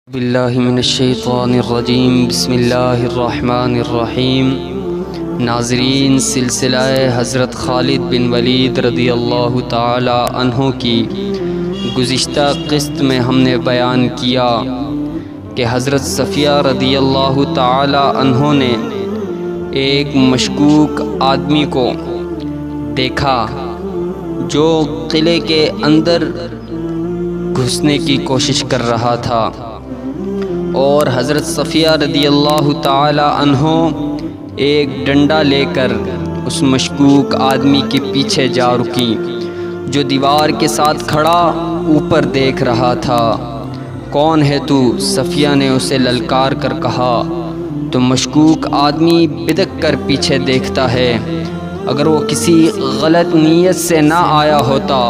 باللہ من الشیطان الرجیم بسم اللہ الرحمن الرحیم۔ ناظرین، سلسلہ حضرت خالد بن ولید رضی اللہ تعالی عنہ کی گزشتہ قسط میں ہم نے بیان کیا کہ حضرت صفیہ رضی اللہ تعالی عنہ نے ایک مشکوک آدمی کو دیکھا جو قلعے کے اندر گھسنے کی کوشش کر رہا تھا، اور حضرت صفیہ رضی اللہ تعالی عنہ ایک ڈنڈا لے کر اس مشکوک آدمی کے پیچھے جا رکی جو دیوار کے ساتھ کھڑا اوپر دیکھ رہا تھا۔ کون ہے تو؟ صفیہ نے اسے للکار کر کہا۔ تو مشکوک آدمی بدک کر پیچھے دیکھتا ہے۔ اگر وہ کسی غلط نیت سے نہ آیا ہوتا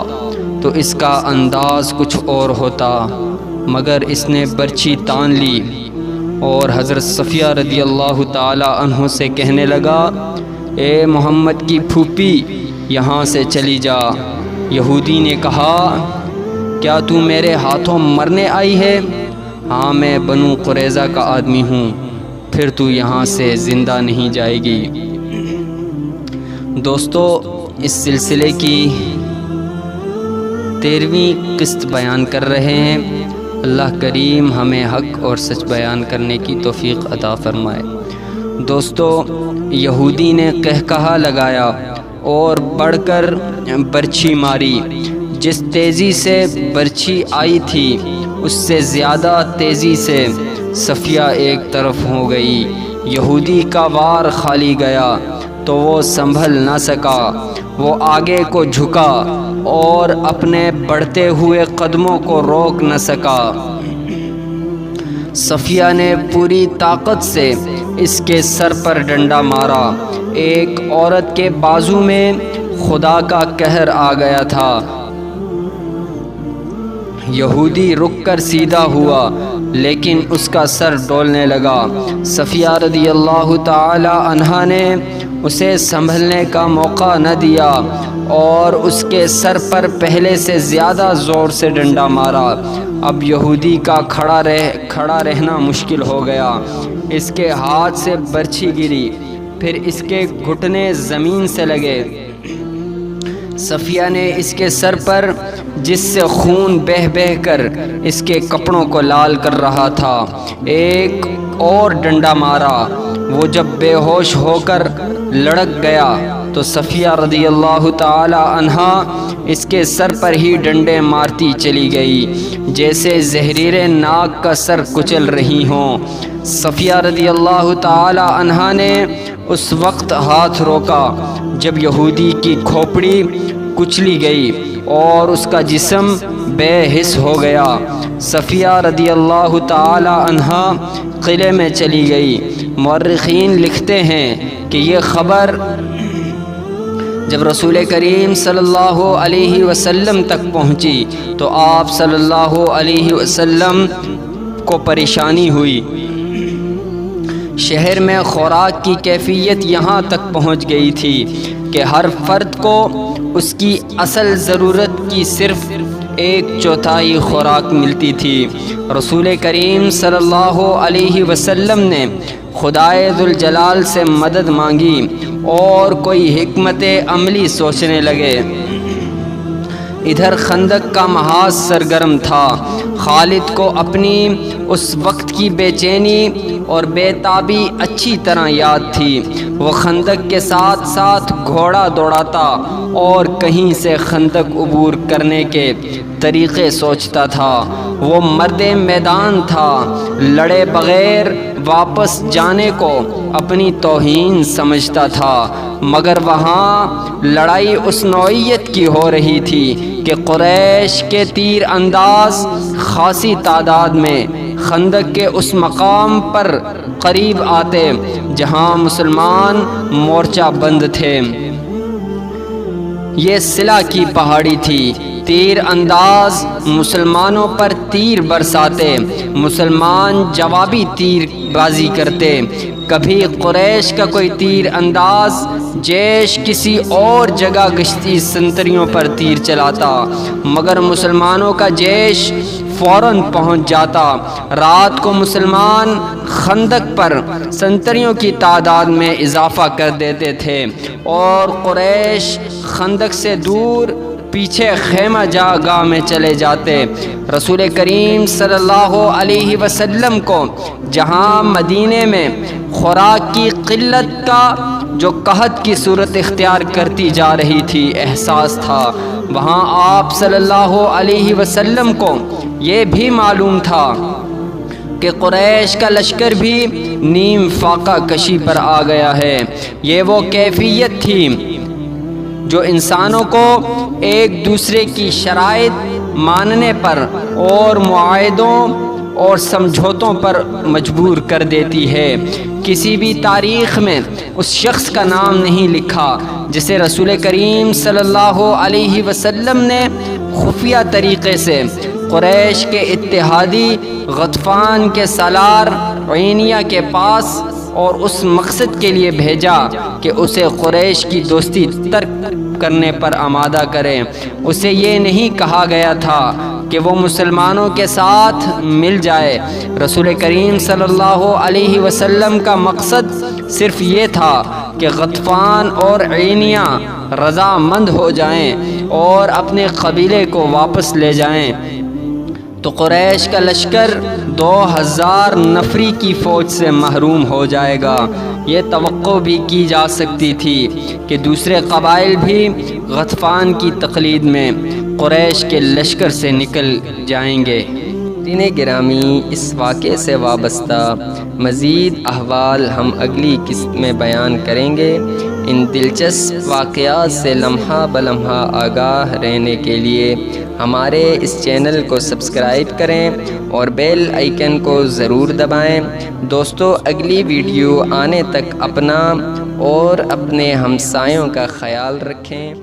تو اس کا انداز کچھ اور ہوتا، مگر اس نے برچھی تان لی اور حضرت صفیہ رضی اللہ تعالی عنہ سے کہنے لگا، اے محمد کی پھوپھی، یہاں سے چلی جا۔ یہودی نے کہا، کیا تو میرے ہاتھوں مرنے آئی ہے؟ ہاں، میں بنو قریظہ کا آدمی ہوں، پھر تو یہاں سے زندہ نہیں جائے گی۔ دوستو، اس سلسلے کی 13ویں قسط بیان کر رہے ہیں۔ اللہ کریم ہمیں حق اور سچ بیان کرنے کی توفیق عطا فرمائے۔ دوستو، یہودی نے قہقہا لگایا اور بڑھ کر برچھی ماری۔ جس تیزی سے برچھی آئی تھی اس سے زیادہ تیزی سے صفیہ ایک طرف ہو گئی۔ یہودی کا وار خالی گیا تو وہ سنبھل نہ سکا، وہ آگے کو جھکا اور اپنے بڑھتے ہوئے قدموں کو روک نہ سکا۔ صفیہ نے پوری طاقت سے اس کے سر پر ڈنڈا مارا۔ ایک عورت کے بازو میں خدا کا قہر آ گیا تھا۔ یہودی رک کر سیدھا ہوا لیکن اس کا سر ڈولنے لگا۔ صفیہ رضی اللہ تعالی عنہا نے اسے سنبھلنے کا موقع نہ دیا اور اس کے سر پر پہلے سے زیادہ زور سے ڈنڈا مارا۔ اب یہودی کا کھڑا رہنا مشکل ہو گیا۔ اس کے ہاتھ سے برچھی گری، پھر اس کے گھٹنے زمین سے لگے۔ صفیہ نے اس کے سر پر، جس سے خون بہہ بہہ کر اس کے کپڑوں کو لال کر رہا تھا، ایک اور ڈنڈا مارا۔ وہ جب بے ہوش ہو کر لڑک گیا تو صفیہ رضی اللہ تعالی عنہا اس کے سر پر ہی ڈنڈے مارتی چلی گئی جیسے زہریر ناگ کا سر کچل رہی ہوں۔ صفیہ رضی اللہ تعالی عنہا نے اس وقت ہاتھ روکا جب یہودی کی کھوپڑی کچلی گئی اور اس کا جسم بے حس ہو گیا۔ صفیہ رضی اللہ تعالی عنہا قلعے میں چلی گئی۔ مورخین لکھتے ہیں کہ یہ خبر جب رسول کریم صلی اللہ علیہ وسلم تک پہنچی تو آپ صلی اللہ علیہ وسلم کو پریشانی ہوئی۔ شہر میں خوراک کی کیفیت یہاں تک پہنچ گئی تھی کہ ہر فرد کو اس کی اصل ضرورت کی صرف 1/4 خوراک ملتی تھی۔ رسول کریم صلی اللہ علیہ وسلم نے خدائے ذوالجلال سے مدد مانگی اور کوئی حکمت عملی سوچنے لگے۔ ادھر خندق کا محاذ سرگرم تھا۔ خالد کو اپنی اس وقت کی بے چینی اور بے تابی اچھی طرح یاد تھی۔ وہ خندق کے ساتھ ساتھ گھوڑا دوڑاتا اور کہیں سے خندق عبور کرنے کے طریقے سوچتا تھا۔ وہ مرد میدان تھا، لڑے بغیر واپس جانے کو اپنی توہین سمجھتا تھا، مگر وہاں لڑائی اس نوعیت کی ہو رہی تھی کہ قریش کے تیر انداز خاصی تعداد میں خندق کے اس مقام پر قریب آتے جہاں مسلمان مورچہ بند تھے۔ یہ صلہ کی پہاڑی تھی۔ تیر انداز مسلمانوں پر تیر برساتے، مسلمان جوابی تیر بازی کرتے۔ کبھی قریش کا کوئی تیر انداز جیش کسی اور جگہ گشتی سنتریوں پر تیر چلاتا، مگر مسلمانوں کا جیش فوراً پہنچ جاتا۔ رات کو مسلمان خندق پر سنتریوں کی تعداد میں اضافہ کر دیتے تھے اور قریش خندق سے دور پیچھے خیمہ جاگاہ میں چلے جاتے۔ رسول کریم صلی اللہ علیہ وسلم کو جہاں مدینے میں خوراک کی قلت کا جو قحط کی صورت اختیار کرتی جا رہی تھی احساس تھا، وہاں آپ صلی اللہ علیہ وسلم کو یہ بھی معلوم تھا کہ قریش کا لشکر بھی نیم فاقہ کشی پر آ گیا ہے۔ یہ وہ کیفیت تھی جو انسانوں کو ایک دوسرے کی شرائط ماننے پر اور معاہدوں اور سمجھوتوں پر مجبور کر دیتی ہے۔ کسی بھی تاریخ میں اس شخص کا نام نہیں لکھا جسے رسول کریم صلی اللہ علیہ وسلم نے خفیہ طریقے سے قریش کے اتحادی غطفان کے سالار عینیہ کے پاس اور اس مقصد کے لیے بھیجا کہ اسے قریش کی دوستی ترک کرنے پر آمادہ کرے۔ اسے یہ نہیں کہا گیا تھا کہ وہ مسلمانوں کے ساتھ مل جائے۔ رسول کریم صلی اللہ علیہ وسلم کا مقصد صرف یہ تھا کہ غطفان اور عینیہ رضامند ہو جائیں اور اپنے قبیلے کو واپس لے جائیں، تو قریش کا لشکر 2000 نفری کی فوج سے محروم ہو جائے گا۔ یہ توقع بھی کی جا سکتی تھی کہ دوسرے قبائل بھی غطفان کی تقلید میں قریش کے لشکر سے نکل جائیں گے۔ گرامی، اس واقعے سے وابستہ مزید احوال ہم اگلی قسط میں بیان کریں گے۔ ان دلچسپ واقعات سے لمحہ بلمحہ آگاہ رہنے کے لیے ہمارے اس چینل کو سبسکرائب کریں اور بیل آئیکن کو ضرور دبائیں۔ دوستو، اگلی ویڈیو آنے تک اپنا اور اپنے ہمسایوں کا خیال رکھیں۔